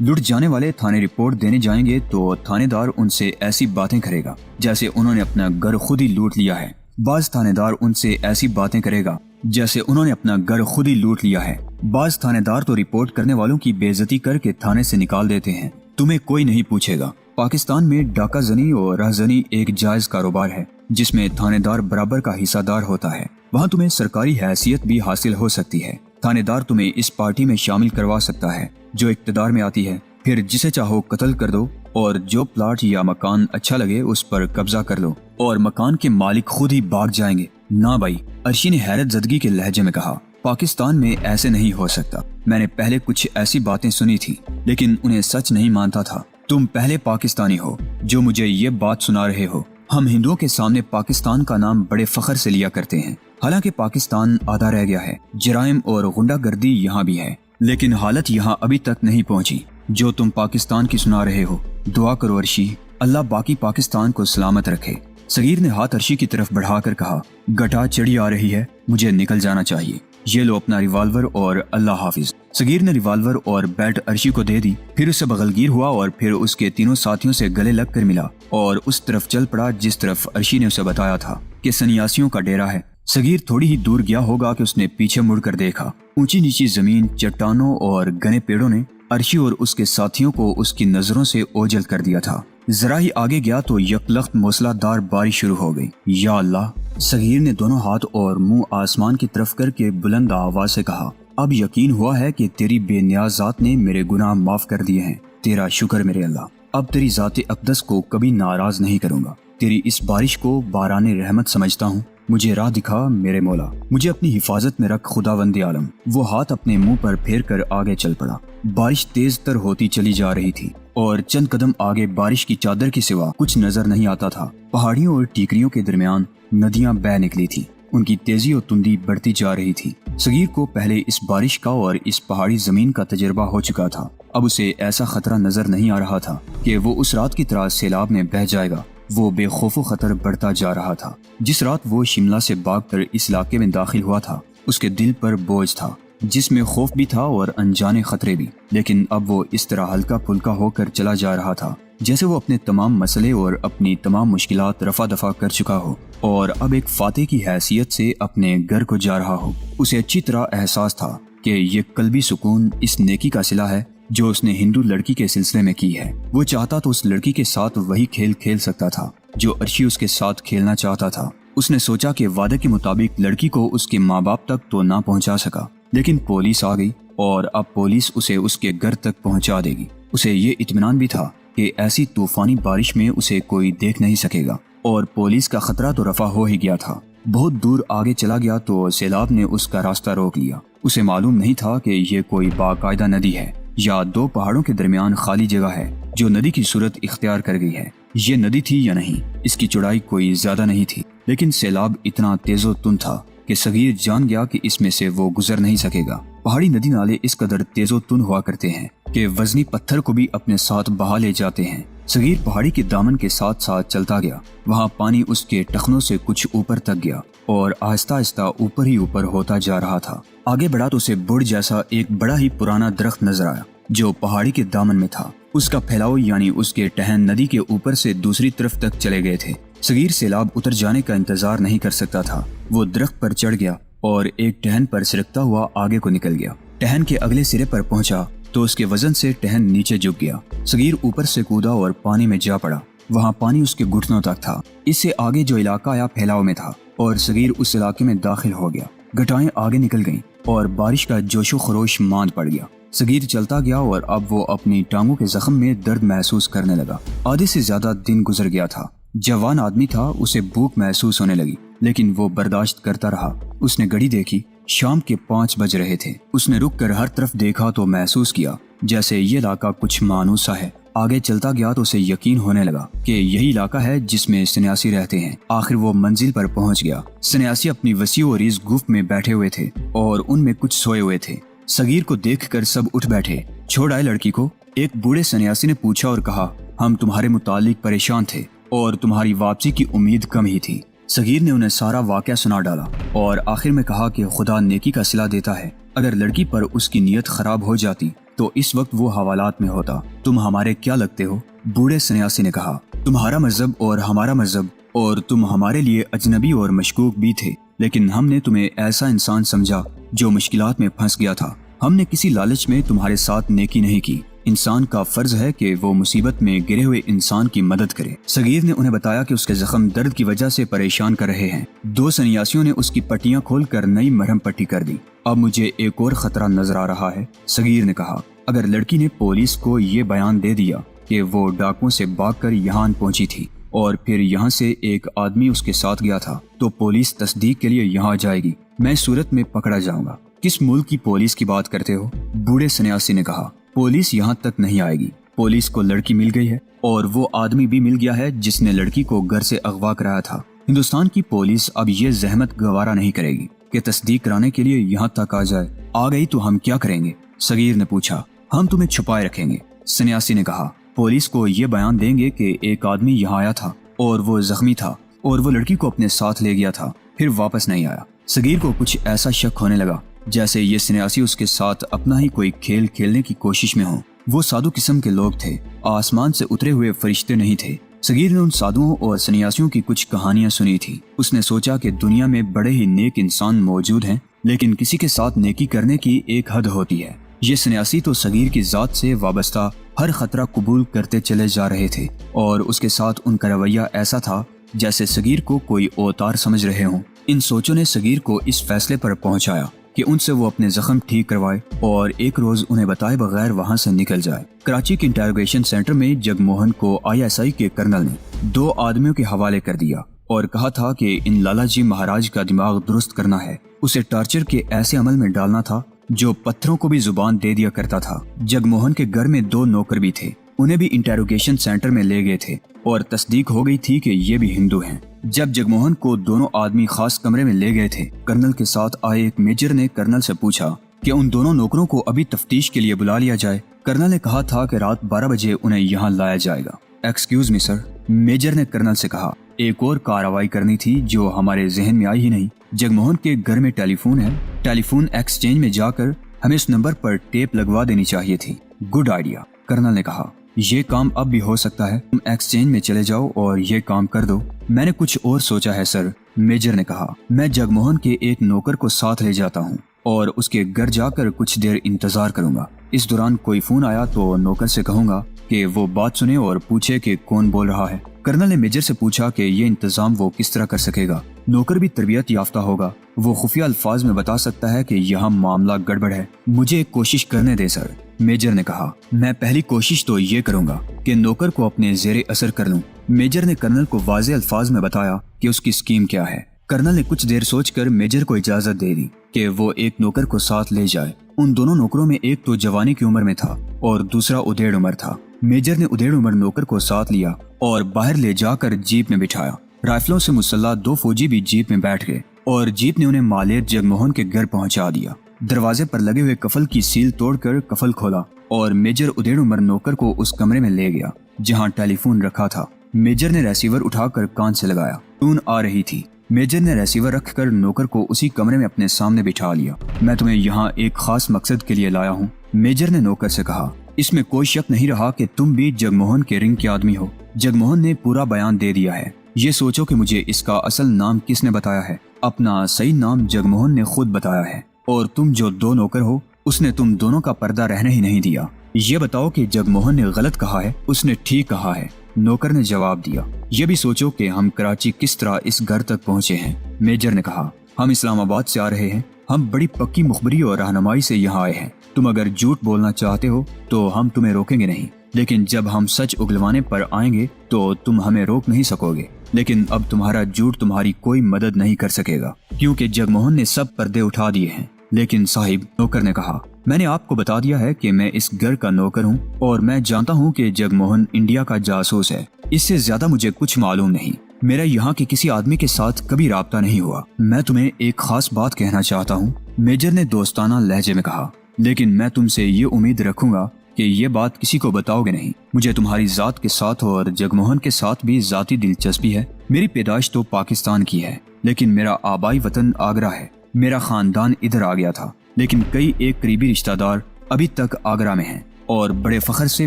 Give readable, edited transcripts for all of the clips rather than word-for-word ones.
لٹ جانے والے تھانے رپورٹ دینے جائیں گے تو تھانے دار ان سے ایسی باتیں کرے گا جیسے انہوں نے اپنا گھر خود ہی لوٹ لیا ہے۔ بعض تھانے دار ان سے ایسی باتیں کرے گا جیسے انہوں نے اپنا گھر خود ہی لوٹ لیا ہے۔ بعض تھانے دار تو رپورٹ کرنے والوں کی بے عزتی کر کے تھانے سے نکال دیتے ہیں، تمہیں کوئی نہیں پوچھے گا۔ پاکستان میں ڈاکہ زنی اور رہزنی ایک جائز کاروبار ہے جس میں تھانے دار برابر کا حصہ دار ہوتا ہے۔ وہاں تمہیں سرکاری حیثیت بھی حاصل ہو سکتی ہے۔ تھانے دار تمہیں اس پارٹی میں شامل کروا سکتا ہے جو اقتدار میں آتی ہے، پھر جسے چاہو قتل کر دو اور جو پلاٹ یا مکان اچھا لگے اس پر قبضہ کر لو اور مکان کے مالک خود ہی بھاگ جائیں گے۔ نہ بھائی، عرشی نے حیرت زدگی کے لہجے میں کہا، پاکستان میں ایسے نہیں ہو سکتا۔ میں نے پہلے کچھ ایسی باتیں سنی تھی لیکن انہیں سچ نہیں مانتا تھا۔ تم پہلے پاکستانی ہو جو مجھے یہ بات سنا رہے ہو۔ ہم ہندوؤں کے سامنے پاکستان کا نام بڑے فخر سے لیا کرتے ہیں، حالانکہ پاکستان آدھا رہ گیا ہے۔ جرائم اور غنڈہ گردی یہاں بھی ہے لیکن حالت یہاں ابھی تک نہیں پہنچی جو تم پاکستان کی سنا رہے ہو۔ دعا کرو عرشی، اللہ باقی پاکستان کو سلامت رکھے۔ صغیر نے ہاتھ عرشی کی طرف بڑھا کر کہا، گٹا چڑی آ رہی ہے، مجھے نکل جانا چاہیے، یہ لو اپنا ریوالور اور اللہ حافظ۔ صغیر نے ریوالور اور بیلٹ عرشی کو دے دی، پھر اسے بغلگیر ہوا اور پھر اس کے تینوں ساتھیوں سے گلے لگ کر ملا اور اس طرف چل پڑا جس طرف عرشی نے اسے بتایا تھا کہ سنیاسیوں کا ڈیرا ہے۔ صغیر تھوڑی ہی دور گیا ہوگا کہ اس نے پیچھے مڑ کر دیکھا، اونچی نیچی زمین، چٹانوں اور گھنے پیڑوں نے عرشی اور اس کے ساتھیوں کو اس کی نظروں سے اوجھل کر دیا تھا۔ ذرا ہی آگے گیا تو یکلخت موسلا دار بارش شروع ہو گئی۔ یا اللہ! صغیر نے دونوں ہاتھ اور منہ آسمان کی طرف کر کے بلند آواز سے کہا، اب یقین ہوا ہے کہ تیری بے نیاز ذات نے میرے گناہ معاف کر دیے ہیں۔ تیرا شکر میرے اللہ، اب تیری ذات اقدس کو کبھی ناراض نہیں کروں گا۔ تیری اس بارش کو باران رحمت سمجھتا ہوں، مجھے راہ دکھا میرے مولا، مجھے اپنی حفاظت میں رکھ خداوند عالم۔ وہ ہاتھ اپنے منہ پر پھیر کر آگے چل پڑا۔ بارش تیز تر ہوتی چلی جا رہی تھی اور چند قدم آگے بارش کی چادر کے سوا کچھ نظر نہیں آتا تھا۔ پہاڑیوں اور ٹیکریوں کے درمیان ندیاں بہہ نکلی تھی، ان کی تیزی اور تندی بڑھتی جا رہی تھی۔ صغیر کو پہلے اس بارش کا اور اس پہاڑی زمین کا تجربہ ہو چکا تھا، اب اسے ایسا خطرہ نظر نہیں آ رہا تھا کہ وہ اس رات کی طرح سیلاب میں بہہ جائے گا۔ وہ بے خوف و خطر بڑھتا جا رہا تھا۔ جس رات وہ شملہ سے بھاگ کر اس علاقے میں داخل ہوا تھا اس کے دل پر بوجھ تھا جس میں خوف بھی تھا اور انجانے خطرے بھی، لیکن اب وہ اس طرح ہلکا پھلکا ہو کر چلا جا رہا تھا جیسے وہ اپنے تمام مسئلے اور اپنی تمام مشکلات رفع دفع کر چکا ہو اور اب ایک فاتح کی حیثیت سے اپنے گھر کو جا رہا ہو۔ اسے اچھی طرح احساس تھا کہ یہ قلبی سکون اس نیکی کا صلہ ہے جو اس نے ہندو لڑکی کے سلسلے میں کی ہے۔ وہ چاہتا تو اس لڑکی کے ساتھ وہی کھیل کھیل سکتا تھا جو عرشی اس کے ساتھ کھیلنا چاہتا تھا۔ اس نے سوچا کہ وعدے کے مطابق لڑکی کو اس کے ماں باپ تک تو نہ پہنچا سکا، لیکن پولیس آ گئی اور اب پولیس اسے اس کے گھر تک پہنچا دے گی۔ اسے یہ اطمینان بھی تھا کہ ایسی طوفانی بارش میں اسے کوئی دیکھ نہیں سکے گا اور پولیس کا خطرہ تو رفع ہو ہی گیا تھا۔ بہت دور آگے چلا گیا تو سیلاب نے اس کا راستہ روک لیا۔ اسے معلوم نہیں تھا کہ یہ کوئی باقاعدہ ندی ہے یا دو پہاڑوں کے درمیان خالی جگہ ہے جو ندی کی صورت اختیار کر گئی ہے۔ یہ ندی تھی یا نہیں، اس کی چوڑائی کوئی زیادہ نہیں تھی، لیکن سیلاب اتنا تیز و تند تھا کہ صغیر جان گیا کہ اس میں سے وہ گزر نہیں سکے گا۔ پہاڑی ندی نالے اس قدر تیز و تند ہوا کرتے ہیں کہ وزنی پتھر کو بھی اپنے ساتھ بہا لے جاتے ہیں۔ صغیر پہاڑی کے دامن کے ساتھ ساتھ چلتا گیا، وہاں پانی اس کے ٹخنوں سے کچھ اوپر تک گیا اور آہستہ آہستہ اوپر ہی اوپر ہوتا جا رہا تھا۔ آگے بڑھا تو اسے بڑ جیسا ایک بڑا ہی پرانا درخت نظر آیا جو پہاڑی کے دامن میں تھا۔ اس کا پھیلاؤ یعنی اس کے ٹہن ندی کے اوپر سے دوسری طرف تک چلے گئے تھے۔ صغیر سیلاب اتر جانے کا انتظار نہیں کر سکتا تھا۔ وہ درخت پر چڑھ گیا اور ایک ٹہن پر سرکتا ہوا آگے کو نکل گیا۔ ٹہن کے اگلے سرے پر پہنچا تو اس کے وزن سے ٹہن نیچے جھک گیا۔ صغیر اوپر سے کودا اور پانی میں جا پڑا، وہاں پانی اس کے گھٹنوں تک تھا۔ اس سے آگے جو علاقہ آیا پھیلاؤ میں تھا اور صغیر اس علاقے میں داخل ہو گیا۔ گھٹائیں آگے نکل گئیں اور بارش کا جوش و خروش ماند پڑ گیا۔ صغیر چلتا گیا اور اب وہ اپنی ٹانگوں کے زخم میں درد محسوس کرنے لگا۔ آدھے سے زیادہ دن گزر گیا تھا۔ جوان آدمی تھا، اسے بھوک محسوس ہونے لگی لیکن وہ برداشت کرتا رہا۔ اس نے گھڑی دیکھی، شام کے 5 بج رہے تھے۔ اس نے رک کر ہر طرف دیکھا تو محسوس کیا جیسے یہ علاقہ کچھ مانوسا ہے۔ آگے چلتا گیا تو اسے یقین ہونے لگا کہ یہی علاقہ ہے جس میں سنیاسی رہتے ہیں۔ آخر وہ منزل پر پہنچ گیا۔ سنیاسی اپنی وسیع و عریض گفت میں بیٹھے ہوئے تھے اور ان میں کچھ سوئے ہوئے تھے۔ صغیر کو دیکھ کر سب اٹھ بیٹھے۔ چھوڑ آئے لڑکی کو؟ ایک بوڑھے سنیاسی نے پوچھا اور کہا، ہم تمہارے متعلق پریشان تھے اور تمہاری واپسی کی امید کم ہی تھی۔ صغیر نے انہیں سارا واقعہ سنا ڈالا اور آخر میں کہا کہ خدا نیکی کا صلہ دیتا ہے، اگر لڑکی پر اس کی نیت خراب ہو جاتی تو اس وقت وہ حوالات میں ہوتا۔ تم ہمارے کیا لگتے ہو؟ بوڑھے سنیاسی نے کہا۔ تمہارا مذہب اور ہمارا مذہب، اور تم ہمارے لیے اجنبی اور مشکوک بھی تھے، لیکن ہم نے تمہیں ایسا انسان سمجھا جو مشکلات میں پھنس گیا تھا۔ ہم نے کسی لالچ میں تمہارے ساتھ نیکی نہیں کی۔ انسان کا فرض ہے کہ وہ مصیبت میں گرے ہوئے انسان کی مدد کرے۔ صغیر نے انہیں بتایا کہ اس کے زخم درد کی وجہ سے پریشان کر رہے ہیں۔ دو سنیاسیوں نے اس کی پٹیاں کھول کر نئی مرہم پٹی کر دی۔ اب مجھے ایک اور خطرہ نظر آ رہا ہے، صغیر نے کہا۔ اگر لڑکی نے پولیس کو یہ بیان دے دیا کہ وہ ڈاکوؤں سے بھاگ کر یہاں پہنچی تھی اور پھر یہاں سے ایک آدمی اس کے ساتھ گیا تھا، تو پولیس تصدیق کے لیے یہاں جائے گی۔ میں اس صورت میں پکڑا جاؤں گا۔ کس ملک کی پولیس کی بات کرتے ہو؟ بوڑھے سنیاسی نے کہا۔ پولیس یہاں تک نہیں آئے گی۔ پولیس کو لڑکی مل گئی ہے اور وہ آدمی بھی مل گیا ہے جس نے لڑکی کو گھر سے اغوا کرایا تھا۔ ہندوستان کی پولیس اب یہ زحمت گوارا نہیں کرے گی کہ تصدیق کرانے کے لیے یہاں تک آ جائے۔ آ گئی تو ہم کیا کریں گے؟ صغیر نے پوچھا۔ ہم تمہیں چھپائے رکھیں گے، سنیاسی نے کہا۔ پولیس کو یہ بیان دیں گے کہ ایک آدمی یہاں آیا تھا اور وہ زخمی تھا اور وہ لڑکی کو اپنے ساتھ لے گیا تھا، پھر واپس نہیں آیا۔ صغیر کو کچھ ایسا شک ہونے لگا جیسے یہ سنیاسی اس کے ساتھ اپنا ہی کوئی کھیل کھیلنے کی کوشش میں ہوں۔ وہ سادھو قسم کے لوگ تھے، آسمان سے اترے ہوئے فرشتے نہیں تھے۔ صغیر نے ان سادھوؤں اور سنیاسیوں کی کچھ کہانیاں سنی تھی۔ اس نے سوچا کہ دنیا میں بڑے ہی نیک انسان موجود ہیں، لیکن کسی کے ساتھ نیکی کرنے کی ایک حد ہوتی ہے۔ یہ سنیاسی تو صغیر کی ذات سے وابستہ ہر خطرہ قبول کرتے چلے جا رہے تھے، اور اس کے ساتھ ان کا رویہ ایسا تھا جیسے صغیر کو کوئی اوتار سمجھ رہے ہوں۔ ان سوچوں نے صغیر کو اس فیصلے پر پہنچایا کہ ان سے وہ اپنے زخم ٹھیک کروائے اور ایک روز انہیں بتائے بغیر وہاں سے نکل جائے۔ کراچی کے انٹروگیشن سینٹر میں جگموہن کو ISI کے کرنل نے 2 آدمیوں کے حوالے کر دیا اور کہا تھا کہ ان لالا جی مہاراج کا دماغ درست کرنا ہے، اسے ٹارچر کے ایسے عمل میں ڈالنا تھا جو پتھروں کو بھی زبان دے دیا کرتا تھا۔ جگموہن کے گھر میں 2 نوکر بھی تھے، انہیں بھی انٹروگیشن سینٹر میں لے گئے تھے اور تصدیق ہو گئی تھی کہ یہ بھی ہندو ہیں۔ جب جگموہن کو دونوں آدمی خاص کمرے میں لے گئے تھے، کرنل کے ساتھ آئے ایک میجر نے کرنل سے پوچھا کہ ان دونوں نوکروں کو ابھی تفتیش کے لیے بلا لیا جائے۔ کرنل نے کہا تھا کہ رات 12 بجے انہیں یہاں لایا جائے گا۔ ایکسکیوز می سر، میجر نے کرنل سے کہا۔ ایک اور کارروائی کرنی تھی جو ہمارے ذہن میں آئی ہی نہیں۔ جگموہن کے گھر میں ٹیلی فون ہے، ٹیلی فون ایکسچینج میں جا کر ہمیں اس نمبر پر ٹیپ لگوا دینی چاہیے تھی۔ گڈ آئیڈیا، کرنل نے کہا۔ یہ کام اب بھی ہو سکتا ہے، تم ایکسچینج میں چلے جاؤ اور یہ کام کر دو۔ میں نے کچھ اور سوچا ہے سر، میجر نے کہا۔ میں جگموہن کے ایک نوکر کو ساتھ لے جاتا ہوں اور اس کے گھر جا کر کچھ دیر انتظار کروں گا۔ اس دوران کوئی فون آیا تو نوکر سے کہوں گا کہ وہ بات سنے اور پوچھے کہ کون بول رہا ہے۔ کرنل نے میجر سے پوچھا کہ یہ انتظام وہ کس طرح کر سکے گا۔ نوکر بھی تربیت یافتہ ہوگا، وہ خفیہ الفاظ میں بتا سکتا ہے کہ یہاں معاملہ گڑبڑ ہے۔ مجھے ایک کوشش کرنے دے سر، میجر نے کہا۔ میں پہلی کوشش تو یہ کروں گا کہ نوکر کو اپنے زیر اثر کر لوں۔ میجر نے کرنل کو واضح الفاظ میں بتایا کہ اس کی اسکیم کیا ہے۔ کرنل نے کچھ دیر سوچ کر میجر کو اجازت دے دی کہ وہ ایک نوکر کو ساتھ لے جائے۔ ان دونوں نوکروں میں ایک تو جوانی کی عمر میں تھا اور دوسرا ادھیڑ عمر تھا۔ میجر نے ادھیڑ عمر نوکر کو ساتھ لیا اور باہر لے جا کر جیپ میں بٹھایا۔ رائفلوں سے مسلح 2 فوجی بھی جیپ میں بیٹھ گئے اور جیپ نے انہیں مالیر جگموہن کے گھر پہنچا دیا۔ دروازے پر لگے ہوئے کفل کی سیل توڑ کر کفل کھولا اور میجر ادھیڑ عمر نوکر کو اس کمرے میں لے گیا جہاں ٹیلی فون رکھا تھا۔ میجر نے ریسیور اٹھا کر کان سے لگایا، ٹون آ رہی تھی۔ میجر نے ریسیور رکھ کر نوکر کو اسی کمرے میں اپنے سامنے بٹھا لیا۔ میں تمہیں یہاں ایک خاص مقصد کے لیے لایا ہوں، میجر نے نوکر سے کہا۔ اس میں کوئی شک نہیں رہا کہ تم بھی جگموہن کے رنگ کے آدمی ہو۔ جگموہن نے پورا بیان دے دیا ہے۔ یہ سوچو کہ مجھے اس کا اصل نام کس نے بتایا ہے۔ اپنا صحیح نام جگموہن نے خود بتایا ہے، اور تم جو 2 نوکر ہو اس نے تم دونوں کا پردہ رہنے ہی نہیں دیا۔ یہ بتاؤ کہ جگموہن نے غلط کہا ہے اس نے ٹھیک کہا ہے؟ نوکر نے جواب دیا۔ یہ بھی سوچو کہ ہم کراچی کس طرح اس گھر تک پہنچے ہیں، میجر نے کہا۔ ہم اسلام آباد سے آ رہے ہیں، ہم بڑی پکی مخبری اور رہنمائی سے یہاں آئے ہیں۔ تم اگر جھوٹ بولنا چاہتے ہو تو ہم تمہیں روکیں گے نہیں، لیکن جب ہم سچ اگلوانے پر آئیں گے تو تم ہمیں روک نہیں سکو گے۔ لیکن اب تمہارا جھوٹ تمہاری کوئی مدد نہیں کر سکے گا کیونکہ جگموہن نے سب پردے اٹھا دیے ہیں۔ لیکن صاحب، نوکر نے کہا، میں نے آپ کو بتا دیا ہے کہ میں اس گھر کا نوکر ہوں اور میں جانتا ہوں کہ جگموہن انڈیا کا جاسوس ہے۔ اس سے زیادہ مجھے کچھ معلوم نہیں۔ میرا یہاں کے کسی آدمی کے ساتھ کبھی رابطہ نہیں ہوا۔ میں تمہیں ایک خاص بات کہنا چاہتا ہوں، میجر نے دوستانہ لہجے میں کہا، لیکن میں تم سے یہ امید رکھوں گا کہ یہ بات کسی کو بتاؤ گے نہیں۔ مجھے تمہاری ذات کے ساتھ اور جگموہن کے ساتھ بھی ذاتی دلچسپی ہے۔ میری پیدائش تو پاکستان کی ہے، لیکن میرا آبائی وطن آگرہ ہے۔ میرا خاندان ادھر آ گیا تھا، لیکن کئی ایک قریبی رشتہ دار ابھی تک آگرہ میں ہیں اور بڑے فخر سے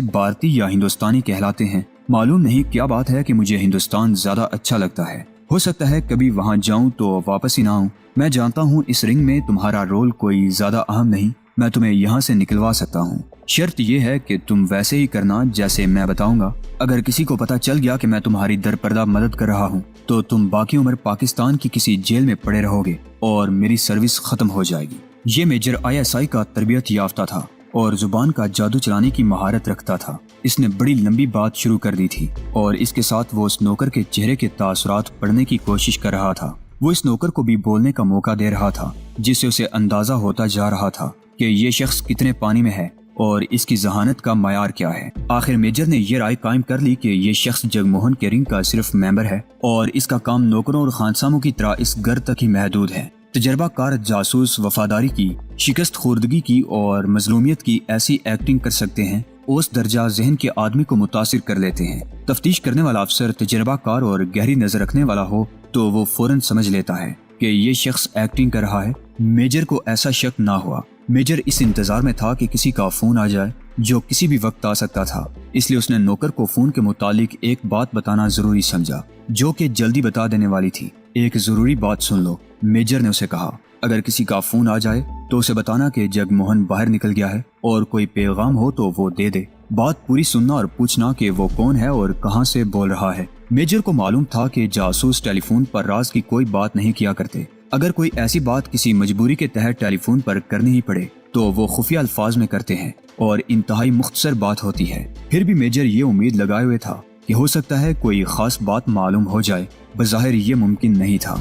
بھارتی یا ہندوستانی کہلاتے ہیں۔ معلوم نہیں کیا بات ہے کہ مجھے ہندوستان زیادہ اچھا لگتا ہے۔ ہو سکتا ہے کبھی وہاں جاؤں تو واپس ہی نہ آؤں۔ میں جانتا ہوں اس رنگ میں تمہارا رول کوئی زیادہ اہم نہیں، میں تمہیں یہاں سے نکلوا سکتا ہوں۔ شرط یہ ہے کہ تم ویسے ہی کرنا جیسے میں بتاؤں گا۔ اگر کسی کو پتہ چل گیا کہ میں تمہاری درپردہ مدد کر رہا ہوں تو تم باقی عمر پاکستان کی کسی جیل میں پڑے رہو گے اور میری سروس ختم ہو جائے گی۔ یہ میجر ISI کا تربیت یافتہ تھا اور زبان کا جادو چلانے کی مہارت رکھتا تھا۔ اس نے بڑی لمبی بات شروع کر دی تھی اور اس کے ساتھ وہ اس نوکر کے چہرے کے تاثرات پڑھنے کی کوشش کر رہا تھا۔ وہ اس نوکر کو بھی بولنے کا موقع دے رہا تھا جس سے اسے اندازہ ہوتا جا رہا تھا کہ یہ شخص کتنے پانی میں ہے اور اس کی ذہانت کا معیار کیا ہے۔ آخر میجر نے یہ رائے قائم کر لی کہ یہ شخص جگ موہن کے رنگ کا صرف ممبر ہے اور اس کا کام نوکروں اور خانساموں کی طرح اس گھر تک ہی محدود ہے۔ تجربہ کار جاسوس وفاداری کی، شکست خوردگی کی اور مظلومیت کی ایسی ایکٹنگ کر سکتے ہیں اس درجہ ذہن کے آدمی کو متاثر کر لیتے ہیں۔ تفتیش کرنے والا افسر تجربہ کار اور گہری نظر رکھنے والا ہو تو وہ فوراً سمجھ لیتا ہے کہ یہ شخص ایکٹنگ کر رہا ہے۔ میجر کو ایسا شک نہ ہوا۔ میجر اس انتظار میں تھا کہ کسی کا فون آ جائے جو کسی بھی وقت آ سکتا تھا، اس لیے اس نے نوکر کو فون کے متعلق ایک بات بتانا ضروری سمجھا جو کہ جلدی بتا دینے والی تھی۔ ایک ضروری بات سن لو، میجر نے اسے کہا۔ اگر کسی کا فون آ جائے تو اسے بتانا کہ جگ موہن باہر نکل گیا ہے اور کوئی پیغام ہو تو وہ دے دے۔ بات پوری سننا اور پوچھنا کہ وہ کون ہے اور کہاں سے بول رہا ہے۔ میجر کو معلوم تھا کہ جاسوس ٹیلی فون پر راز کی کوئی بات نہیں کیا کرتے۔ اگر کوئی ایسی بات کسی مجبوری کے تحت ٹیلی فون پر کرنی ہی پڑے تو وہ خفیہ الفاظ میں کرتے ہیں اور انتہائی مختصر بات ہوتی ہے۔ پھر بھی میجر یہ امید لگائے ہوئے تھا کہ ہو سکتا ہے کوئی خاص بات معلوم ہو جائے۔ بظاہر یہ ممکن نہیں تھا۔